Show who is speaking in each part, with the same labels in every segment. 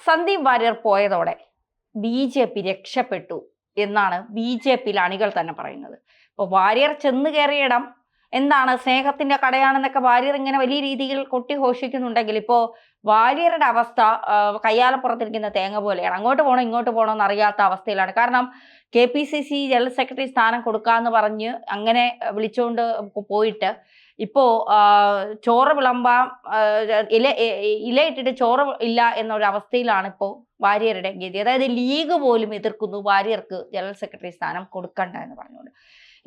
Speaker 1: Sandeep Warrier പോയതോടെ BJP രക്ഷപ്പെട്ടു എന്നാണ് BJP അണികൾ തന്നെ പറയുന്നത്. ഇപ്പോൾ വാര്യർ ചെന്ന് കയറിയിടം എന്താണ്, സ്നേഹത്തിന്റെ കടയാണെന്നൊക്കെ വാര്യർ ഇങ്ങനെ വലിയ രീതിയിൽ കൊട്ടിഘോഷിക്കുന്നുണ്ടെങ്കിൽ ഇപ്പോൾ വാര്യരുടെ അവസ്ഥ കയ്യാലപ്പുറത്തിരിക്കുന്ന തേങ്ങ പോലെയാണ്. അങ്ങോട്ട് പോകണോ ഇങ്ങോട്ട് പോകണോ എന്നറിയാത്ത അവസ്ഥയിലാണ്. കാരണം KPCC ജനറൽ സെക്രട്ടറി സ്ഥാനം കൊടുക്കാന്ന് പറഞ്ഞ് അങ്ങനെ വിളിച്ചുകൊണ്ട് പോയിട്ട് ഇപ്പോ ചോറ് വിളമ്പാം, ഇലയിട്ടിട്ട് ചോറ് ഇല്ല എന്നൊരവസ്ഥയിലാണ് ഇപ്പോൾ വാര്യരുടെ ഗതി. അതായത് ലീഗ് പോലും എതിർക്കുന്നു വാര്യർക്ക് ജനറൽ സെക്രട്ടറി സ്ഥാനം കൊടുക്കണ്ട എന്ന് പറഞ്ഞുകൊണ്ട്.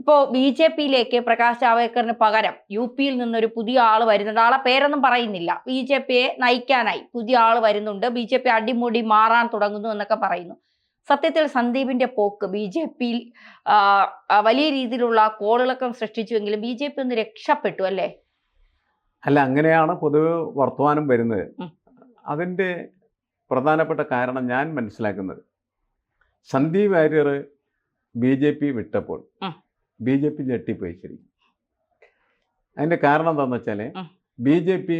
Speaker 1: ഇപ്പോൾ BJPയിലേക്ക് പ്രകാശ് ജാവ്ദേക്കറിന് പകരം UPയിൽ നിന്നൊരു പുതിയ ആൾ വരുന്നുണ്ട്. ആളെ പേരൊന്നും പറയുന്നില്ല. BJPയെ നയിക്കാനായി പുതിയ ആൾ വരുന്നുണ്ട്, BJP അടിമുടി മാറാൻ തുടങ്ങുന്നു എന്നൊക്കെ പറയുന്നു. സത്യത്തിൽ സന്ദീപിന്റെ പോക്ക് BJPയിൽ വലിയ രീതിയിലുള്ള കോളിളക്കം സൃഷ്ടിച്ചുവെങ്കിലും BJP ഒന്ന് രക്ഷപ്പെട്ടു അല്ലേ?
Speaker 2: അല്ല, അങ്ങനെയാണ് പൊതുവെ വർത്തമാനം വരുന്നത്. അതിൻ്റെ പ്രധാനപ്പെട്ട കാരണം ഞാൻ മനസ്സിലാക്കുന്നത്, സന്ദീപ് വാര്യർ BJP വിട്ടപ്പോൾ BJP ഞെട്ടിപ്പോയി ശരിക്കും. അതിൻ്റെ കാരണം എന്താണെന്ന് വെച്ചാൽ, BJP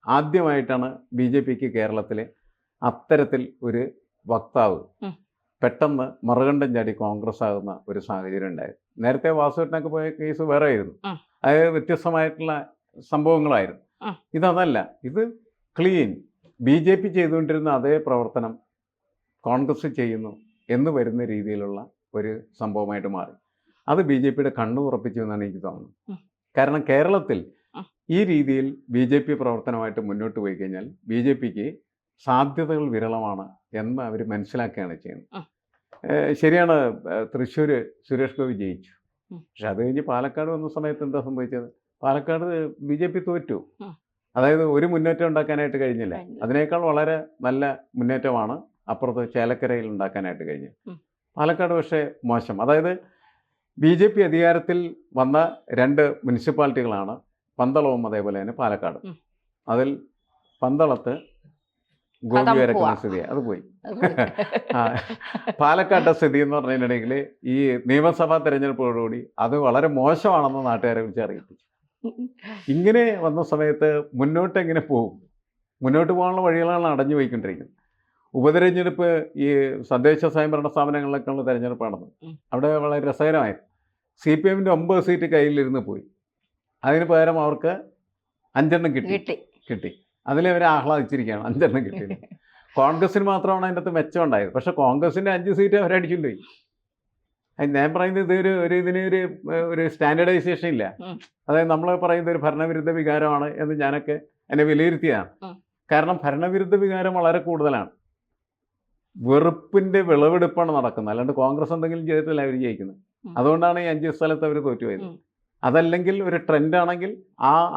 Speaker 2: ആദ്യമായിട്ടാണ് BJPക്ക് കേരളത്തിലെ അത്തരത്തിൽ ഒരു വക്താവ് പെട്ടെന്ന് മറുകണ്ഠം ചാടി കോൺഗ്രസ് ആകുന്ന ഒരു സാഹചര്യം ഉണ്ടായത്. നേരത്തെ വാസുവേട്ടനൊക്കെ പോയ കേസ് വേറെ ആയിരുന്നു, അത് വ്യത്യസ്തമായിട്ടുള്ള സംഭവങ്ങളായിരുന്നു. ഇതല്ല, ഇത് ക്ലീൻ BJP ചെയ്തുകൊണ്ടിരുന്ന അതേ പ്രവർത്തനം കോൺഗ്രസ് ചെയ്യുന്നു എന്ന് വരുന്ന രീതിയിലുള്ള ഒരു സംഭവമായിട്ട് മാറി. അത് BJPയുടെ കണ്ണു ഉറപ്പിച്ചു എന്നാണ് എനിക്ക് തോന്നുന്നത്. കാരണം കേരളത്തിൽ ഈ രീതിയിൽ BJP പ്രവർത്തനമായിട്ട് മുന്നോട്ട് പോയി കഴിഞ്ഞാൽ BJPക്ക് സാധ്യതകൾ വിരളമാണ് എന്ന് അവർ മനസ്സിലാക്കുകയാണ് ചെയ്യുന്നത്. ശരിയാണ്, തൃശ്ശൂർ സുരേഷ് ഗോപി ജയിച്ചു. പക്ഷെ അത് കഴിഞ്ഞ് പാലക്കാട് വന്ന സമയത്ത് എന്താ സംഭവിച്ചത്? പാലക്കാട് BJP തോറ്റു. അതായത് ഒരു മുന്നേറ്റം ഉണ്ടാക്കാനായിട്ട് കഴിഞ്ഞില്ല. അതിനേക്കാൾ വളരെ നല്ല മുന്നേറ്റമാണ് അപ്പുറത്ത് ചേലക്കരയിൽ ഉണ്ടാക്കാനായിട്ട് കഴിഞ്ഞത്. പാലക്കാട് പക്ഷേ മോശം. അതായത് BJP അധികാരത്തിൽ വന്ന 2 മുനിസിപ്പാലിറ്റികളാണ് പന്തളവും അതേപോലെ തന്നെ പാലക്കാട്. അതിൽ പന്തളത്ത് ഗോപി വരക്കുന്ന സ്ഥിതി അത് പോയി. പാലക്കാട്ടെ സ്ഥിതി എന്ന് പറഞ്ഞിട്ടുണ്ടെങ്കിൽ ഈ നിയമസഭാ തെരഞ്ഞെടുപ്പോടുകൂടി അത് വളരെ മോശമാണെന്ന് നാട്ടുകാരെ വിളിച്ച് അറിയിപ്പിച്ചു. ഇങ്ങനെ വന്ന സമയത്ത് മുന്നോട്ട് എങ്ങനെ പോകും? മുന്നോട്ട് പോകാനുള്ള വഴികളാണ് അടഞ്ഞു പോയിക്കൊണ്ടിരിക്കുന്നത്. ഉപതെരഞ്ഞെടുപ്പ് ഈ തദ്ദേശ സ്വയംഭരണ സ്ഥാപനങ്ങളിലൊക്കെയുള്ള തെരഞ്ഞെടുപ്പാണെന്ന് അവിടെ വളരെ രസകരമായിരുന്നു. CPMന്റെ 9 സീറ്റ് കയ്യിലിരുന്ന് പോയി. അതിന് പകരം അവർക്ക് 5 കിട്ടി. അതിൽ അവർ ആഹ്ലാദിച്ചിരിക്കുകയാണ്, 5 കിട്ടിയത്. കോൺഗ്രസിന് മാത്രമാണ് അതിൻ്റെ അകത്ത് മെച്ചം ഉണ്ടായത്. പക്ഷെ കോൺഗ്രസിൻ്റെ 5 സീറ്റ് അവരടിച്ചുകൊണ്ടുപോയി. ഞാൻ പറയുന്നത് ഇതിനൊരു സ്റ്റാൻഡേർഡൈസേഷൻ ഇല്ല. അതായത് നമ്മൾ പറയുന്നത് ഒരു ഭരണവിരുദ്ധ വികാരമാണ് എന്ന് ഞാനൊക്കെ എന്നെ വിലയിരുത്തിയതാണ്. കാരണം ഭരണവിരുദ്ധ വികാരം വളരെ കൂടുതലാണ്. വെറുപ്പിൻ്റെ വിളവെടുപ്പാണ് നടക്കുന്നത്. അല്ലാണ്ട് കോൺഗ്രസ് എന്തെങ്കിലും ചെയ്തിട്ടല്ല അവർ ജയിക്കുന്നത്. അതുകൊണ്ടാണ് ഈ 5 സ്ഥലത്ത് അവർ തോറ്റുപോയത്. അതല്ലെങ്കിൽ ഒരു ട്രെൻഡാണെങ്കിൽ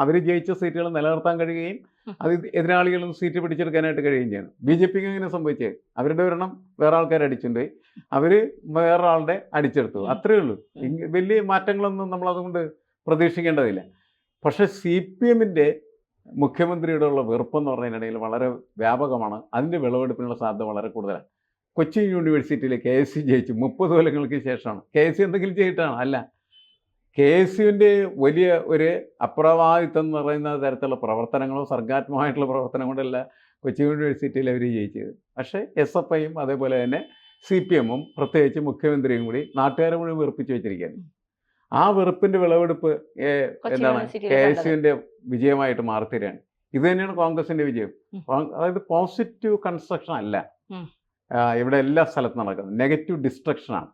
Speaker 2: അവർ ജയിച്ച സീറ്റുകൾ നിലനിർത്താൻ കഴിയുകയും അത് എതിരാളികളും സീറ്റ് പിടിച്ചെടുക്കാനായിട്ട് കഴിയുകയും ചെയ്യണം. BJPക്ക് അങ്ങനെ സംഭവിച്ചത്, അവരുടെ ഒരെണ്ണം വേറെ ആൾക്കാർ അടിച്ചുകൊണ്ടുപോയി, അവർ വേറെ ആളുടെ അടിച്ചെടുത്തു. അത്രയേ ഉള്ളൂ. വലിയ മാറ്റങ്ങളൊന്നും നമ്മളതുകൊണ്ട് പ്രതീക്ഷിക്കേണ്ടതില്ല. പക്ഷേ CPMന്റെ മുഖ്യമന്ത്രിയുടെ ഉള്ള വെറുപ്പെന്ന് പറഞ്ഞതിനിടയിൽ വളരെ വ്യാപകമാണ്. അതിൻ്റെ വിളവെടുപ്പിനുള്ള സാധ്യത വളരെ കൂടുതലാണ്. കൊച്ചി യൂണിവേഴ്സിറ്റിയിൽ KSC ജയിച്ചു 30 കൊല്ലങ്ങൾക്ക് ശേഷമാണ്. KSC എന്തെങ്കിലും ചെയ്തിട്ടാണ്? അല്ല, KSUവിൻ്റെ വലിയ ഒരു അപ്രവാദിത്വം എന്ന് പറയുന്ന തരത്തിലുള്ള പ്രവർത്തനങ്ങളോ സർഗാത്മകമായിട്ടുള്ള പ്രവർത്തനം കൊണ്ടല്ല കൊച്ചി യൂണിവേഴ്സിറ്റിയിൽ അവർ ജയിച്ചത്. പക്ഷേ SFIയും അതേപോലെ തന്നെ CPMഉം പ്രത്യേകിച്ച് മുഖ്യമന്ത്രിയും കൂടി നാട്ടുകാരെ മുഴുവൻ വെറുപ്പിച്ച് വെച്ചിരിക്കുകയാണ്. ആ വെറുപ്പിൻ്റെ വിളവെടുപ്പ് എന്താണ് KSUവിൻ്റെ വിജയമായിട്ട് മാറിത്തരികയാണ്. ഇത് തന്നെയാണ് കോൺഗ്രസിൻ്റെ വിജയം. അതായത് പോസിറ്റീവ് കൺസ്ട്രക്ഷൻ അല്ല ഇവിടെ എല്ലാ സ്ഥലത്തും നടക്കുന്നത്, നെഗറ്റീവ് ഡിസ്ട്രക്ഷനാണ്.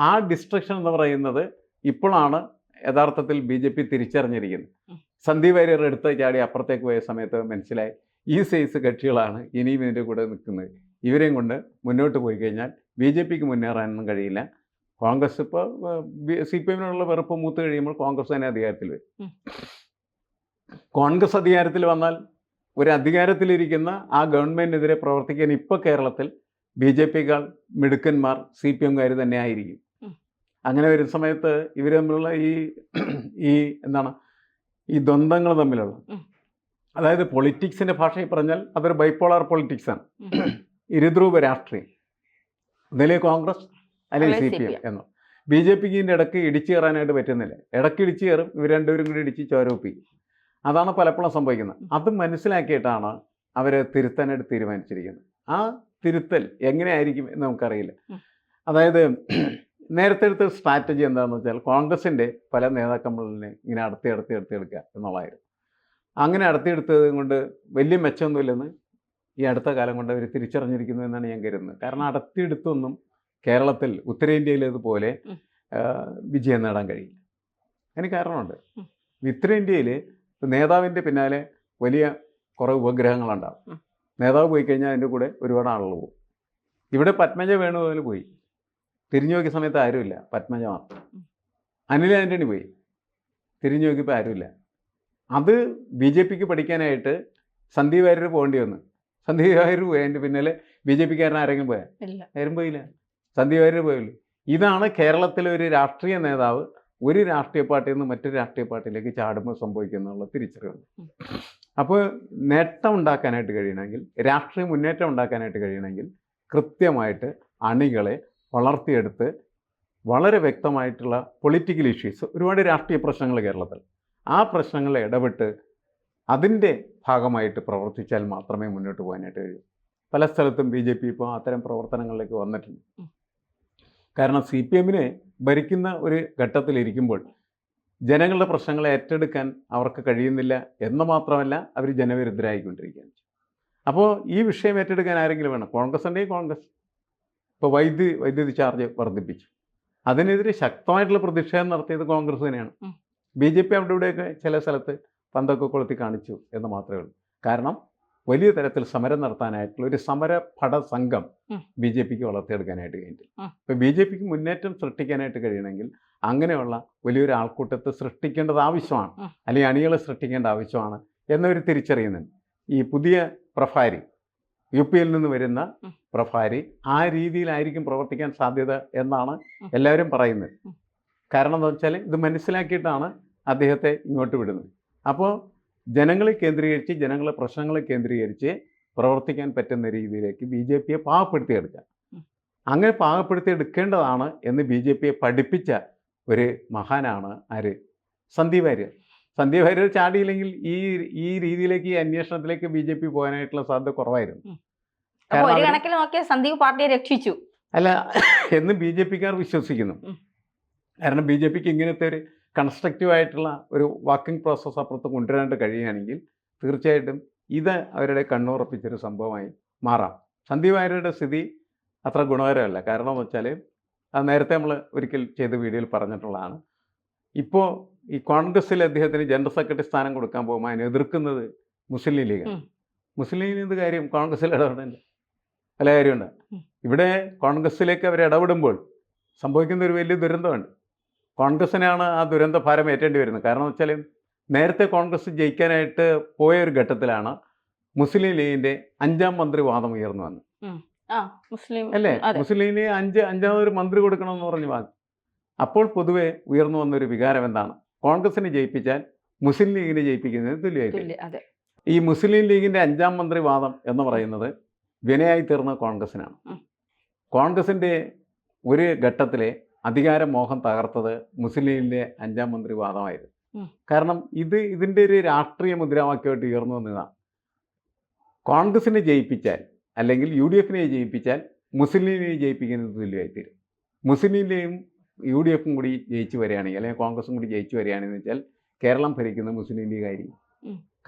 Speaker 2: ആ ഡിസ്ട്രക്ഷൻ എന്ന് പറയുന്നത് ഇപ്പോഴാണ് യഥാർത്ഥത്തിൽ BJP തിരിച്ചറിഞ്ഞിരിക്കുന്നത്. സന്ദീപ് വാര്യർ എടുത്ത് ചാടി അപ്പുറത്തേക്ക് പോയ സമയത്ത് മനസ്സിലായി ഈ സൈസ് കക്ഷികളാണ് ഇനിയും ഇതിൻ്റെ കൂടെ നിൽക്കുന്നത്. ഇവരെയും കൊണ്ട് മുന്നോട്ട് പോയി കഴിഞ്ഞാൽ BJPക്ക് മുന്നേറാനൊന്നും കഴിയില്ല. കോൺഗ്രസ് ഇപ്പോൾ CPMനുള്ള വെറുപ്പ് മൂത്ത് കഴിയുമ്പോൾ കോൺഗ്രസ് തന്നെ അധികാരത്തിൽ വരും. കോൺഗ്രസ് അധികാരത്തിൽ വന്നാൽ ഒരു അധികാരത്തിലിരിക്കുന്ന ആ ഗവൺമെൻറ്റിനെതിരെ പ്രവർത്തിക്കാൻ ഇപ്പോൾ കേരളത്തിൽ BJPക്കാൾ മിടുക്കന്മാർ CPMകാർ തന്നെ ആയിരിക്കും. അങ്ങനെ വരുന്ന സമയത്ത് ഇവർ തമ്മിലുള്ള ഈ ദ്വന്ദ്ങ്ങൾ തമ്മിലുള്ള, അതായത് പൊളിറ്റിക്സിൻ്റെ ഭാഷയിൽ പറഞ്ഞാൽ അതൊരു ബൈപ്പോളാർ പൊളിറ്റിക്സാണ്, ഇരുധ്രുവ രാഷ്ട്രീയം. ഒന്നിലെ കോൺഗ്രസ് അല്ലെങ്കിൽ CPM എന്നോ. BJPക്ക് ഇതിൻ്റെ ഇടയ്ക്ക് ഇടിച്ചു കയറാനായിട്ട് പറ്റുന്നില്ല. ഇടയ്ക്ക് ഇടിച്ചു കയറും, ഇവർ രണ്ടുപേരും കൂടി ഇടിച്ച് ചോരൊപ്പിക്കും. അതാണ് പലപ്പോഴും സംഭവിക്കുന്നത്. അത് മനസ്സിലാക്കിയിട്ടാണ് അവർ തിരുത്താനായിട്ട് തീരുമാനിച്ചിരിക്കുന്നത്. ആ തിരുത്തൽ എങ്ങനെയായിരിക്കും എന്ന് നമുക്കറിയില്ല. അതായത് നേരത്തെ എടുത്ത സ്ട്രാറ്റജി എന്താണെന്ന് വെച്ചാൽ കോൺഗ്രസിൻ്റെ പല നേതാക്കന്മാരിനെ ഇങ്ങനെ അടുത്തെടുക്കുക എന്നുള്ളതായിരുന്നു. അങ്ങനെ അടുത്തെടുത്തത് കൊണ്ട് വലിയ മെച്ചമൊന്നുമില്ലെന്ന് ഈ അടുത്ത കാലം കൊണ്ട് അവർ തിരിച്ചറിഞ്ഞിരിക്കുന്നു എന്നാണ് ഞാൻ കരുതുന്നത്. കാരണം അടുത്തെടുത്തൊന്നും കേരളത്തിൽ ഉത്തരേന്ത്യയിലേതുപോലെ വിജയം നേടാൻ കഴിയില്ല. അതിന് കാരണമുണ്ട്. ഉത്തരേന്ത്യയിൽ നേതാവിൻ്റെ പിന്നാലെ വലിയ കുറേ ഉപഗ്രഹങ്ങളുണ്ടാവും. നേതാവ് പോയി കഴിഞ്ഞാൽ അതിൻ്റെ കൂടെ ഒരുപാട് ആളുകൾ പോകും. ഇവിടെ പത്മജ വേണുഗോപാൽ പോയി, തിരിഞ്ഞു നോക്കിയ സമയത്ത് ആരുമില്ല, പത്മജ മാത്രം. അനിൽ ആൻ്റണി പോയി, തിരിഞ്ഞു നോക്കിയപ്പോൾ ആരുമില്ല. അത് ബി ജെ പിക്ക് പഠിക്കാനായിട്ട് സന്ദീപ് വാര്യർ പോകേണ്ടി വന്നു. സന്ദീപ് വാര്യർ പോയി, അതിൻ്റെ പിന്നാലെ ബി ജെ പിക്കാരൻ ആരെങ്കിലും പോയാൽ ആരും പോയില്ല, സന്ദീപ് വാര്യർ പോയുള്ളൂ. ഇതാണ് കേരളത്തിലെ ഒരു രാഷ്ട്രീയ നേതാവ് ഒരു രാഷ്ട്രീയ പാർട്ടിയിൽ നിന്ന് മറ്റൊരു രാഷ്ട്രീയ പാർട്ടിയിലേക്ക് ചാടുമ്പോൾ സംഭവിക്കുന്നുള്ള തിരിച്ചറിവുണ്ട്. അപ്പോൾ നേട്ടം ഉണ്ടാക്കാനായിട്ട് കഴിയണമെങ്കിൽ, രാഷ്ട്രീയ മുന്നേറ്റം ഉണ്ടാക്കാനായിട്ട് കഴിയണമെങ്കിൽ കൃത്യമായിട്ട് അണികളെ വളർത്തിയെടുത്ത് വളരെ വ്യക്തമായിട്ടുള്ള പൊളിറ്റിക്കൽ ഇഷ്യൂസ്, ഒരുപാട് രാഷ്ട്രീയ പ്രശ്നങ്ങൾ കേരളത്തിൽ, ആ പ്രശ്നങ്ങളെ ഇടപെട്ട് അതിൻ്റെ ഭാഗമായിട്ട് പ്രവർത്തിച്ചാൽ മാത്രമേ മുന്നോട്ട് പോകാനായിട്ട് കഴിയൂ. പല സ്ഥലത്തും ബി ജെ പി ഇപ്പോൾ അത്തരം പ്രവർത്തനങ്ങളിലേക്ക് വന്നിട്ടുണ്ട്. കാരണം സി പി എമ്മിനെ ഭരിക്കുന്ന ഒരു ഘട്ടത്തിലിരിക്കുമ്പോൾ ജനങ്ങളുടെ പ്രശ്നങ്ങളെ ഏറ്റെടുക്കാൻ അവർക്ക് കഴിയുന്നില്ല എന്ന് മാത്രമല്ല, അവർ ജനവിരുദ്ധരായിക്കൊണ്ടിരിക്കുകയാണ്. അപ്പോൾ ഈ വിഷയം ഏറ്റെടുക്കാൻ ആരെങ്കിലും വേണം. കോൺഗ്രസ് ഉണ്ടെങ്കിൽ കോൺഗ്രസ് ഇപ്പോൾ വൈദ്യുതി ചാർജ് വർദ്ധിപ്പിച്ചു, അതിനെതിരെ ശക്തമായിട്ടുള്ള പ്രതിഷേധം നടത്തിയത് കോൺഗ്രസ് തന്നെയാണ്. ബി ജെ പി അവിടെ ഇവിടെയൊക്കെ ചില സ്ഥലത്ത് പന്തൊക്കെ കൊളുത്തി കാണിച്ചു എന്ന് മാത്രമേ ഉള്ളൂ. കാരണം വലിയ തരത്തിൽ സമരം നടത്താനായിട്ടുള്ള ഒരു സമരഭട സംഘം ബി ജെ പിക്ക് വളർത്തിയെടുക്കാനായിട്ട് കഴിഞ്ഞിട്ടില്ല. ഇപ്പോൾ ബി ജെ പിക്ക് മുന്നേറ്റം സൃഷ്ടിക്കാനായിട്ട് കഴിയണമെങ്കിൽ അങ്ങനെയുള്ള വലിയൊരു ആൾക്കൂട്ടത്തെ സൃഷ്ടിക്കേണ്ടത് ആവശ്യമാണ്, അല്ലെങ്കിൽ അണികളെ സൃഷ്ടിക്കേണ്ട ആവശ്യമാണ് എന്നവർ തിരിച്ചറിയുന്നുണ്ട്. ഈ പുതിയ പ്രഭാരി, യു പിയിൽ നിന്ന് വരുന്ന പ്രഭാരി ആ രീതിയിലായിരിക്കും പ്രവർത്തിക്കാൻ സാധ്യത എന്നാണ് എല്ലാവരും പറയുന്നത്. കാരണം എന്താ വെച്ചാൽ ഇത് മനസ്സിലാക്കിയിട്ടാണ് അദ്ദേഹത്തെ ഇങ്ങോട്ട് വിടുന്നത്. അപ്പോൾ ജനങ്ങളെ കേന്ദ്രീകരിച്ച്, ജനങ്ങളെ പ്രശ്നങ്ങളെ കേന്ദ്രീകരിച്ച് പ്രവർത്തിക്കാൻ പറ്റുന്ന രീതിയിലേക്ക് ബി ജെ പിയെ പാകപ്പെടുത്തിയെടുക്കുക. അങ്ങനെ പാകപ്പെടുത്തിയെടുക്കേണ്ടതാണ് എന്ന് ബി ജെ പിയെ പഠിപ്പിച്ച ഒരു മഹാനാണ് ആര്? സന്ദീപ് വാര്യർ. സന്ദീപ് വാര്യർ ചാടിയില്ലെങ്കിൽ ഈ രീതിയിലേക്ക്, ഈ അന്വേഷണത്തിലേക്ക് ബി ജെ പി പോകാനായിട്ടുള്ള സാധ്യത കുറവായിരുന്നു.
Speaker 1: ഒരു കണക്കിൽ നോക്കിയാൽ സന്ദീപ് പാർട്ടിയെ രക്ഷിച്ചു
Speaker 2: അല്ല എന്ന് ബി ജെ പിക്കാർ വിശ്വസിക്കുന്നു. കാരണം ബി ജെ പിക്ക് ഇങ്ങനത്തെ ഒരു കൺസ്ട്രക്റ്റീവായിട്ടുള്ള ഒരു വാക്കിംഗ് പ്രോസസ്സ് അപ്പുറത്ത് കൊണ്ടുവരാനായിട്ട് കഴിയുകയാണെങ്കിൽ തീർച്ചയായിട്ടും ഇത് അവരുടെ കണ്ണുറപ്പിച്ചൊരു സംഭവമായി മാറാം. സന്ദീപ് വാര്യരുടെ സ്ഥിതി അത്ര ഗുണകരമല്ല. കാരണം എന്ന് വെച്ചാൽ അത് നേരത്തെ നമ്മൾ ഒരിക്കൽ ചെയ്ത വീഡിയോയിൽ പറഞ്ഞിട്ടുള്ളതാണ്. ഇപ്പോൾ ഈ കോൺഗ്രസ്സിൽ അദ്ദേഹത്തിന് ജനറൽ സെക്രട്ടറി സ്ഥാനം കൊടുക്കാൻ പോകുമ്പോൾ അതിനെ എതിർക്കുന്നത് മുസ്ലിം ലീഗാണ്. മുസ്ലിം ലീഗിന് കാര്യം കോൺഗ്രസ്സിൽ ഇടപെടേണ്ട പല കാര്യമുണ്ട്. ഇവിടെ കോൺഗ്രസ്സിലേക്ക് അവർ ഇടപെടുമ്പോൾ സംഭവിക്കുന്ന ഒരു വലിയ ദുരന്തമുണ്ട്. കോൺഗ്രസ്സിനാണ് ആ ദുരന്ത ഭാരം ഏറ്റേണ്ടി വരുന്നത്. കാരണം എന്ന് വെച്ചാൽ നേരത്തെ കോൺഗ്രസ് ജയിക്കാനായിട്ട് പോയ ഒരു ഘട്ടത്തിലാണ് മുസ്ലിം ലീഗിൻ്റെ 5ാം മന്ത്രിവാദം ഉയർന്നു വന്നത്. അല്ലേ? മുസ്ലിം ലീഗിന് അഞ്ചാമതൊരു മന്ത്രി കൊടുക്കണമെന്ന് പറഞ്ഞ് വാങ്ങി. അപ്പോൾ പൊതുവെ ഉയർന്നു വന്നൊരു വികാരം എന്താണ്? കോൺഗ്രസിനെ ജയിപ്പിച്ചാൽ മുസ്ലിം ലീഗിനെ ജയിപ്പിക്കുന്നതിന് തുല്യമായിട്ട്. ഈ മുസ്ലിം ലീഗിൻ്റെ 5ാം മന്ത്രിവാദം എന്ന് പറയുന്നത് വിനയായി തീർന്ന കോൺഗ്രസിനാണ്. കോൺഗ്രസിൻ്റെ ഒരു ഘട്ടത്തിലെ അധികാരമോഹം തകർത്തത് മുസ്ലിം ലീഗിൻ്റെ 5ാം മന്ത്രിവാദമായിരുന്നു. കാരണം ഇതിൻ്റെ ഒരു രാഷ്ട്രീയ മുദ്രാവാക്യമായിട്ട് ഉയർന്നു വന്നതാണ്. കോൺഗ്രസിനെ ജയിപ്പിച്ചാൽ അല്ലെങ്കിൽ യു ഡി എഫിനെ ജയിപ്പിച്ചാൽ മുസ്ലിം ലീഗിനെ ജയിപ്പിക്കുന്നത് തുല്യമായിത്തീരും. മുസ്ലിം ലീഗും യു ഡി എഫും കൂടി ജയിച്ചു വരികയാണെങ്കിൽ, അല്ലെങ്കിൽ കോൺഗ്രസും കൂടി ജയിച്ചു വരികയാണെന്ന് വെച്ചാൽ കേരളം ഭരിക്കുന്നത് മുസ്ലിം ലീഗായിരിക്കും.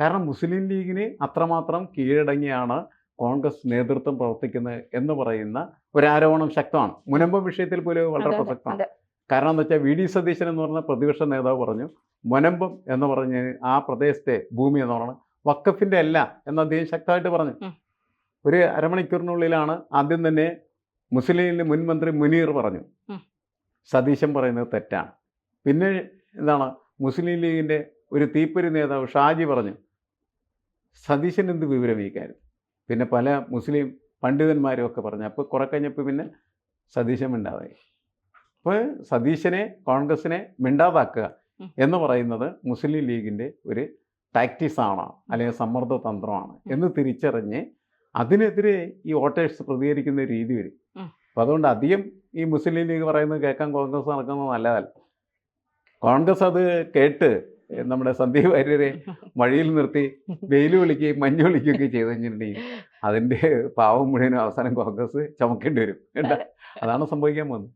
Speaker 2: കാരണം മുസ്ലിം ലീഗിന് അത്രമാത്രം കീഴടങ്ങിയാണ് കോൺഗ്രസ് നേതൃത്വം പ്രവർത്തിക്കുന്നത് എന്ന് പറയുന്ന ഒരാരോപണം ശക്തമാണ്. മുനമ്പം വിഷയത്തിൽ പോലും വളരെ പ്രസക്തമാണ്. കാരണം എന്താ വെച്ചാൽ വി ഡി സതീശൻ എന്ന് പറഞ്ഞ പ്രതിപക്ഷ നേതാവ് പറഞ്ഞു, മുനമ്പം എന്ന് പറഞ്ഞ് ആ പ്രദേശത്തെ ഭൂമി എന്ന് പറഞ്ഞാൽ വഖഫിൻ്റെ അല്ല എന്ന് അദ്ദേഹം ശക്തമായിട്ട് പറഞ്ഞു. ഒരു അരമണിക്കൂറിനുള്ളിലാണ് ആദ്യം തന്നെ മുസ്ലിം ലീഗിൻ്റെ മുൻ മന്ത്രി മുനീർ പറഞ്ഞു സതീശൻ പറയുന്നത് തെറ്റാണ്. പിന്നെ എന്താണ് മുസ്ലിം ലീഗിൻ്റെ ഒരു തീപ്പൊരി നേതാവ് ഷാജി പറഞ്ഞു സതീശൻ എന്ത് വിവരം ഈ കാര്യം. പിന്നെ പല മുസ്ലിം പണ്ഡിതന്മാരും ഒക്കെ പറഞ്ഞു. അപ്പോൾ കുറെ കഴിഞ്ഞപ്പോൾ പിന്നെ സതീശൻ മിണ്ടാതായി. അപ്പോൾ സതീശനെ, കോൺഗ്രസിനെ മിണ്ടാതാക്കുക എന്ന് പറയുന്നത് മുസ്ലിം ലീഗിൻ്റെ ഒരു ടാക്ടിക്സാണ്, അല്ലെങ്കിൽ സമ്മർദ്ദ തന്ത്രമാണ് എന്ന് തിരിച്ചറിഞ്ഞ് അതിനെതിരെ ഈ വോട്ടേഴ്സ് പ്രതികരിക്കുന്ന രീതി വരും. അപ്പം അതുകൊണ്ട് അധികം ഈ മുസ്ലിം ലീഗ് പറയുന്നത് കേൾക്കാൻ കോൺഗ്രസ് നടക്കുന്നത് നല്ലതല്ല. കോൺഗ്രസ് അത് കേട്ട് നമ്മുടെ സന്ദീപ് വാര്യരെ വഴിയിൽ നിർത്തി വെയിൽ വിളിക്കുകയും മഞ്ഞ് വിളിക്കുകയൊക്കെ ചെയ്തു കഴിഞ്ഞിട്ടുണ്ടെങ്കിൽ അതിൻ്റെ പാവം മുഴുവനും അവസാനം കോൺഗ്രസ് ചുമക്കേണ്ടി വരും കേട്ടോ. അതാണ് സംഭവിക്കാൻ പോകുന്നത്.